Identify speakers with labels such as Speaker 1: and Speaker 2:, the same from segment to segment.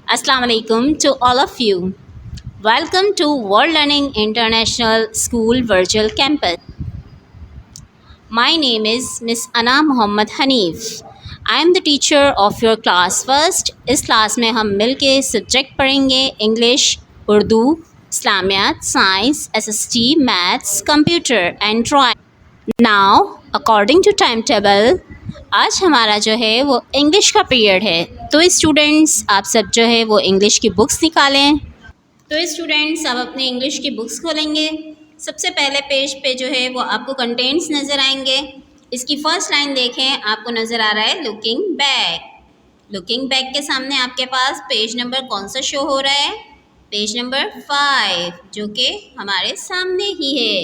Speaker 1: Assalamu alaikum to all of you. Welcome to World Learning International School Virtual Campus. My name is Miss Ana Muhammad Hanif. I am the teacher of your class first. इस class में हम मिल के subject पढ़ेंगे English, Urdu, Islamiyat, science, SST, maths, computer and drawing. Now according to time table आज हमारा जो है वो इंग्लिश का पीरियड है। तो स्टूडेंट्स आप सब जो है वो इंग्लिश की बुक्स निकालें। तो स्टूडेंट्स अब अपने इंग्लिश की बुक्स खोलेंगे। सबसे पहले पेज पे जो है वो आपको कंटेंट्स नज़र आएंगे। इसकी फर्स्ट लाइन देखें, आपको नज़र आ रहा है लुकिंग बैक। लुकिंग बैक के सामने आपके पास पेज नंबर कौन सा शो हो रहा है? पेज नंबर 5, जो कि हमारे सामने ही है।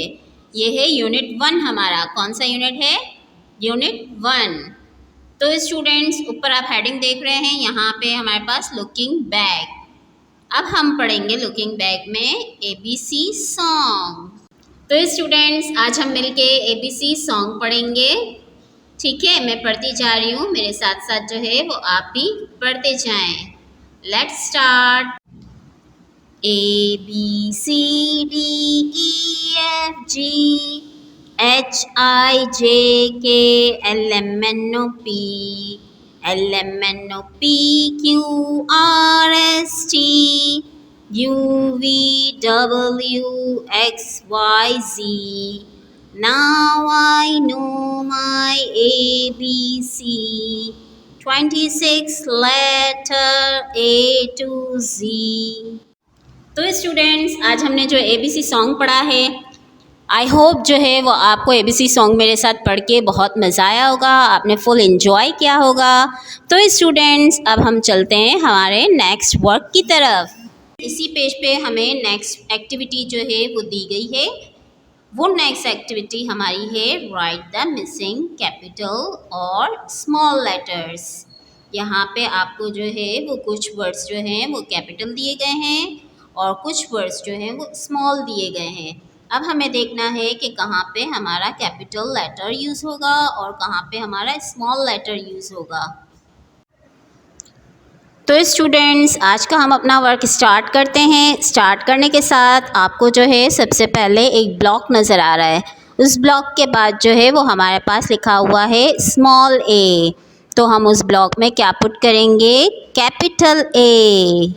Speaker 1: ये है यूनिट 1 हमारा। कौन सा यूनिट है? यूनिट 1। तो स्टूडेंट्स ऊपर आप हेडिंग देख रहे हैं, यहाँ पे हमारे पास लुकिंग बैक। अब हम पढ़ेंगे लुकिंग बैक में ABC सॉन्ग। तो स्टूडेंट्स आज हम मिलके ABC सॉन्ग पढ़ेंगे। ठीक है, मैं पढ़ती जा रही हूँ, मेरे साथ साथ जो है वो आप भी पढ़ते जाएं। Let's start. ABCDEFG HIJKLMNOP LMNOPQRST UVWXYZ. Now I know my ABC. 26 letter A to Z. तो स्टूडेंट्स आज हमने जो ABC सॉन्ग पढ़ा है, आई होप जो है वो आपको ABC सॉन्ग मेरे साथ पढ़ के बहुत मज़ा आया होगा, आपने फुल एंजॉय किया होगा। तो स्टूडेंट्स अब हम चलते हैं हमारे नेक्स्ट वर्क की तरफ। इसी पेज पे हमें नेक्स्ट एक्टिविटी जो है वो दी गई है। वो नेक्स्ट एक्टिविटी हमारी है राइट द मिसिंग कैपिटल और स्मॉल लेटर्स। यहाँ पे आपको जो है वो कुछ वर्ड्स जो हैं वो कैपिटल दिए गए हैं और कुछ वर्ड्स जो हैं वो स्मॉल दिए गए हैं। अब हमें देखना है कि कहाँ पे हमारा कैपिटल लेटर यूज़ होगा और कहाँ पे हमारा स्मॉल लेटर यूज़ होगा। तो स्टूडेंट्स आज का हम अपना वर्क स्टार्ट करते हैं। स्टार्ट करने के साथ आपको जो है सबसे पहले एक ब्लॉक नज़र आ रहा है। उस ब्लॉक के बाद जो है वो हमारे पास लिखा हुआ है स्मॉल ए। तो हम उस ब्लॉक में क्या पुट करेंगे? Capital A.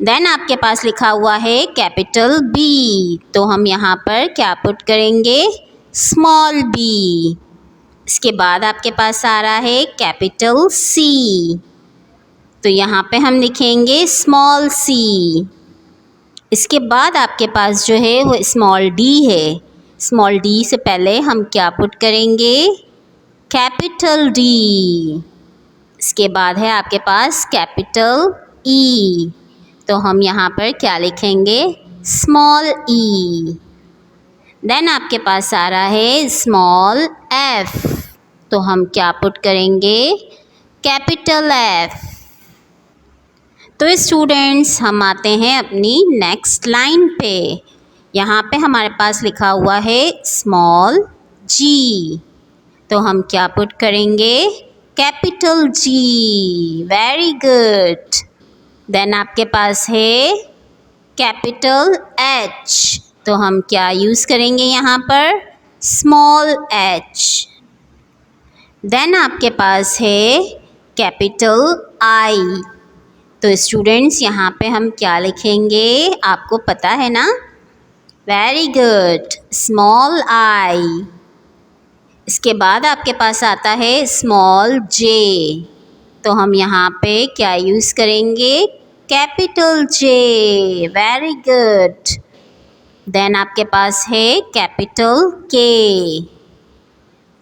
Speaker 1: देन आपके पास लिखा हुआ है कैपिटल बी। तो हम यहाँ पर क्या पुट करेंगे? Small B. इसके बाद आपके पास आ रहा है कैपिटल सी। तो यहाँ पे हम लिखेंगे स्मॉल सी। इसके बाद आपके पास जो है वो स्मॉल डी है। स्मॉल डी से पहले हम क्या पुट करेंगे? Capital D. इसके बाद है आपके पास कैपिटल ई। तो हम यहाँ पर क्या लिखेंगे? स्मॉल ई। देन आपके पास आ रहा है स्मॉल एफ। तो हम क्या पुट करेंगे? Capital F. तो स्टूडेंट्स हम आते हैं अपनी नेक्स्ट लाइन पे। यहाँ पे हमारे पास लिखा हुआ है स्मॉल जी। तो हम क्या पुट करेंगे? Capital G. Very good. Then आपके पास है कैपिटल एच। तो हम क्या यूज़ करेंगे यहाँ पर? Small H. देन आपके पास है कैपिटल आई। तो स्टूडेंट्स यहाँ पे हम क्या लिखेंगे? आपको पता है ना? Very good, small I. इसके बाद आपके पास आता है स्मॉल जे। तो हम यहाँ पे क्या यूज़ करेंगे? Capital J. Very good. Then आपके पास है कैपिटल के।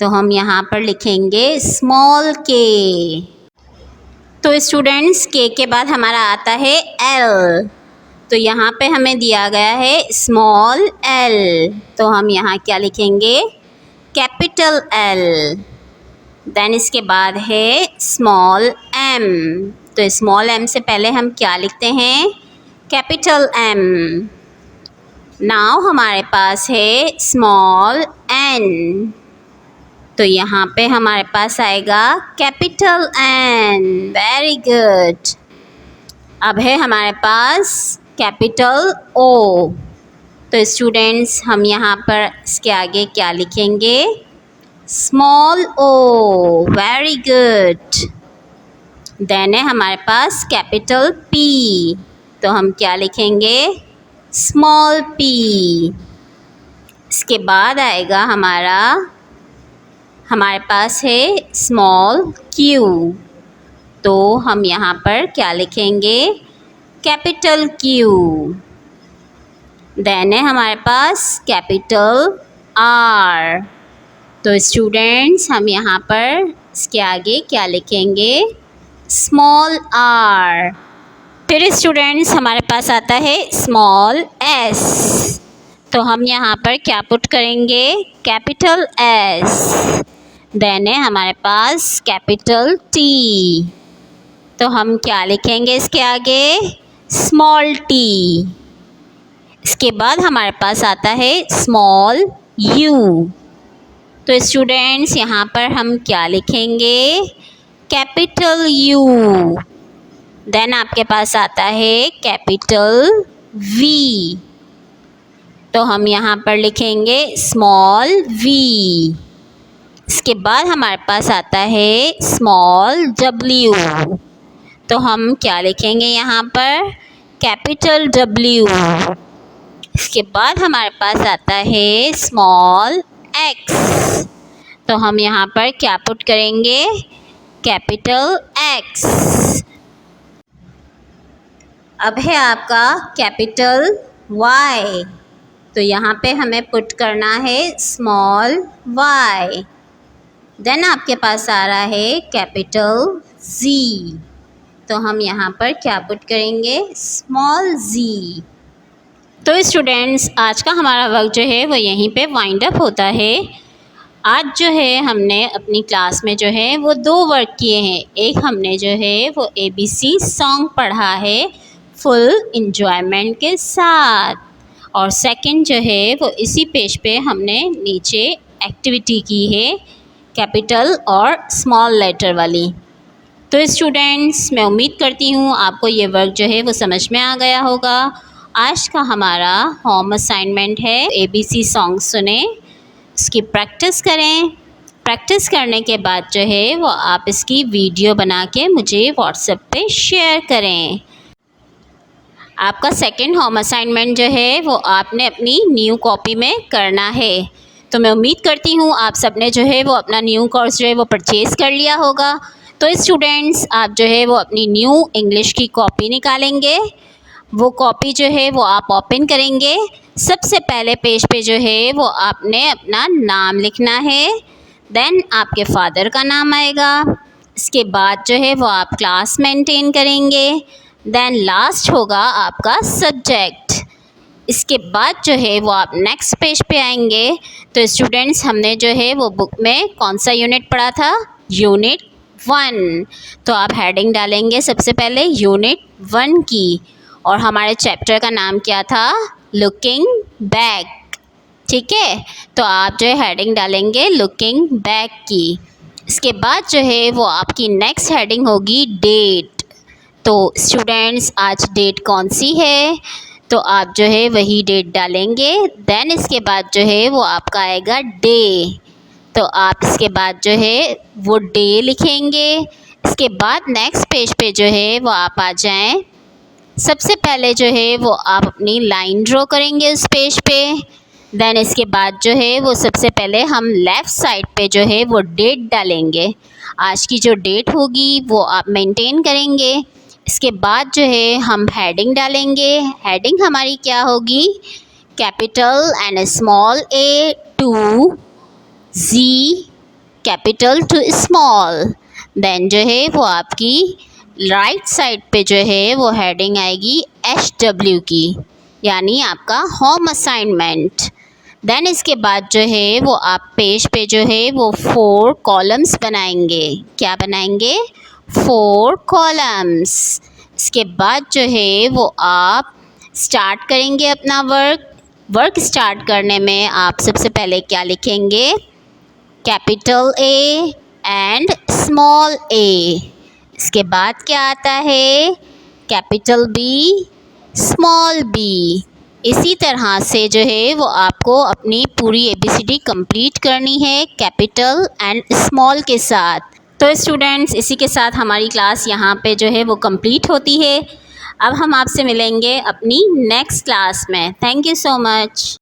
Speaker 1: तो हम यहाँ पर लिखेंगे स्मॉल के। तो स्टूडेंट्स के बाद हमारा आता है एल। तो यहाँ पे हमें दिया गया है स्मॉल एल। तो हम यहाँ क्या लिखेंगे? Capital L. देन इसके बाद है स्मॉल एम। तो स्मॉल एम से पहले हम क्या लिखते हैं? Capital M. नाउ हमारे पास है स्मॉल एन। तो यहाँ पे हमारे पास आएगा कैपिटल एन। Very good. अब है हमारे पास कैपिटल ओ। तो स्टूडेंट्स हम यहाँ पर इसके आगे क्या लिखेंगे? Small O. Very good. Then है हमारे पास कैपिटल पी। तो हम क्या लिखेंगे? Small P. इसके बाद आएगा हमारे पास है स्मॉल क्यू। तो हम यहाँ पर क्या लिखेंगे? Capital Q. देन है हमारे पास कैपिटल आर। तो स्टूडेंट्स हम यहाँ पर इसके आगे क्या लिखेंगे? Small are. फिर स्टूडेंट्स हमारे पास आता है स्मॉल एस। तो हम यहाँ पर क्या पुट करेंगे? Capital S. देन है हमारे पास कैपिटल टी। तो हम क्या लिखेंगे इसके आगे? Small T. इसके बाद हमारे पास आता है स्मॉल यू। तो स्टूडेंट्स यहाँ पर हम क्या लिखेंगे? Capital you. देन आपके पास आता है कैपिटल वी। तो हम यहाँ पर लिखेंगे स्मॉल वी। इसके बाद हमारे पास आता है स्मॉल डब्ल्यू। तो हम क्या लिखेंगे यहाँ पर? Capital W. इसके बाद हमारे पास आता है स्मॉल एक्स। तो हम यहाँ पर क्या पुट करेंगे? Capital x. अब है आपका कैपिटल वाई। तो यहाँ पे हमें पुट करना है स्मॉल वाई। देन आपके पास आ रहा है कैपिटल जी। तो हम यहाँ पर क्या पुट करेंगे? स्मॉल जी। तो स्टूडेंट्स आज का हमारा वर्क जो है वो यहीं पे वाइंड अप होता है। आज जो है हमने अपनी क्लास में जो है वो 2 वर्क किए हैं। एक हमने जो है वो ABC सॉन्ग पढ़ा है फुल इंजॉयमेंट के साथ, और सेकंड जो है वो इसी पेज पे हमने नीचे एक्टिविटी की है कैपिटल और स्मॉल लेटर वाली। तो स्टूडेंट्स मैं उम्मीद करती हूँ आपको ये वर्क जो है वो समझ में आ गया होगा। आज का हमारा होम असाइनमेंट है ABC सॉन्ग सुने, इसकी प्रैक्टिस करें। प्रैक्टिस करने के बाद जो है वो आप इसकी वीडियो बना के मुझे व्हाट्सएप पे शेयर करें। आपका सेकंड होम असाइनमेंट जो है वो आपने अपनी न्यू कॉपी में करना है। तो मैं उम्मीद करती हूँ आप सब ने जो है वो अपना न्यू कोर्स जो है वो परचेज़ कर लिया होगा। तो स्टूडेंट्स आप जो है वो अपनी न्यू इंग्लिश की कॉपी निकालेंगे। वो कॉपी जो है वो आप ओपन करेंगे। सबसे पहले पेज पे जो है वो आपने अपना नाम लिखना है। देन आपके फादर का नाम आएगा। इसके बाद जो है वो आप क्लास मेंटेन करेंगे। देन लास्ट होगा आपका सब्जेक्ट। इसके बाद जो है वो आप नेक्स्ट पेज पे आएंगे। तो स्टूडेंट्स हमने जो है वो बुक में कौन सा यूनिट पढ़ा था? यूनिट 1। तो आप हेडिंग डालेंगे सबसे पहले यूनिट 1 की, और हमारे चैप्टर का नाम क्या था? Looking back. ठीक है, तो आप जो है हेडिंग डालेंगे लुकिंग बैक की। इसके बाद जो है वो आपकी नेक्स्ट हेडिंग होगी डेट। तो स्टूडेंट्स आज डेट कौन सी है? तो आप जो है वही डेट डालेंगे। देन इसके बाद जो है वो आपका आएगा डे। तो आप इसके बाद जो है वो डे लिखेंगे। इसके बाद नेक्स्ट पेज पे जो है वो आप आ जाएं। सबसे पहले जो है वो आप अपनी लाइन ड्रॉ करेंगे उस पेज पे। देन इसके बाद जो है वो सबसे पहले हम लेफ़्ट साइड पे जो है वो डेट डालेंगे। आज की जो डेट होगी वो आप मेंटेन करेंगे। इसके बाद जो है हम हेडिंग डालेंगे। हेडिंग हमारी क्या होगी? Capital and small A to G, capital to small. Then जो है वो आपकी राइट साइड पे जो है वो हेडिंग आएगी HW की, यानी आपका होम असाइनमेंट। देन इसके बाद जो है वो आप पेज पे जो है वो 4 कॉलम्स बनाएंगे। क्या बनाएंगे? 4 कॉलम्स। इसके बाद जो है वो आप स्टार्ट करेंगे अपना वर्क स्टार्ट करने में आप सबसे पहले क्या लिखेंगे? Capital A and small A. इसके बाद क्या आता है? Capital B, small B. इसी तरह से जो है वो आपको अपनी पूरी ABCD कंप्लीट करनी है कैपिटल एंड स्मॉल के साथ। तो स्टूडेंट्स, इसी के साथ हमारी क्लास यहाँ पे जो है वो कंप्लीट होती है। अब हम आपसे मिलेंगे अपनी नेक्स्ट क्लास में। Thank you so much.